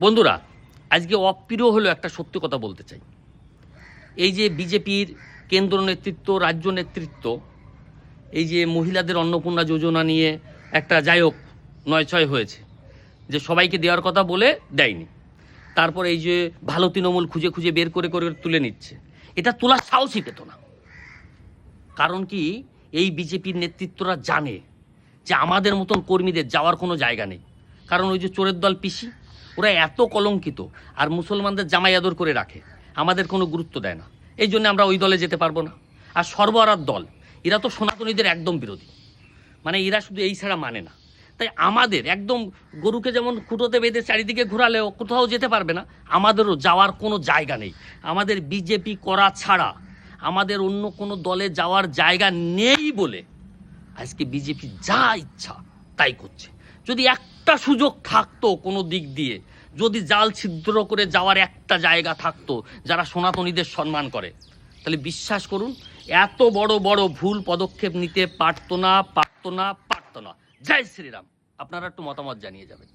বন্ধুরা, আজকে অপ্রিয় হলো একটা সত্যি কথা বলতে চাই। এই যে বিজেপির কেন্দ্র নেতৃত্ব, রাজ্য নেতৃত্ব, এই যে মহিলাদের অন্নপূর্ণা যোজনা নিয়ে একটা যাই হোক নয়ছয় হয়েছে, যে সবাইকে দেওয়ার কথা বলে দেয়নি। তারপর এই যে ভালো তৃণমূল খুঁজে খুঁজে বের করে করে তুলে নিচ্ছে, এটা তোলার সাহসই পেত না। কারণ কি, এই বিজেপির নেতৃত্বরা জানে যে আমাদের মতন কর্মীদের যাওয়ার কোনো জায়গা নেই। কারণ ওই যে চোরের দল পিসি, ওরা এত কলঙ্কিত আর মুসলমানদের জামাই আদর করে রাখে, আমাদের কোনো গুরুত্ব দেয় না। এই জন্য আমরা ওই দলে যেতে পারবো না। আর সর্বহারার দল, এরা তো সনাতনীদের একদম বিরোধী, মানে এরা শুধু এই ছাড়া মানে না। তাই আমাদের একদম গরুকে যেমন খুঁটোতে বেঁধে চারিদিকে ঘোরালেও কোথাও যেতে পারবে না, আমাদেরও যাওয়ার কোনো জায়গা নেই। আমাদের বিজেপি করা ছাড়া আমাদের অন্য কোনো দলে যাওয়ার জায়গা নেই বলে আজকে বিজেপি যা ইচ্ছা তাই করছে। যদি একটা সুযোগ থাকতো কোনো দিক দিয়ে, যদি জাল ছিদ্র করে যাওয়ার একটা জায়গা থাকতো যারা সনাতনীদের সম্মান করে, তাহলে বিশ্বাস করুন এত বড় বড় ভুল পদক্ষেপ নিতে পারতো না। জয় শ্রীরাম। আপনারা একটু মতামত জানিয়ে যাবেন।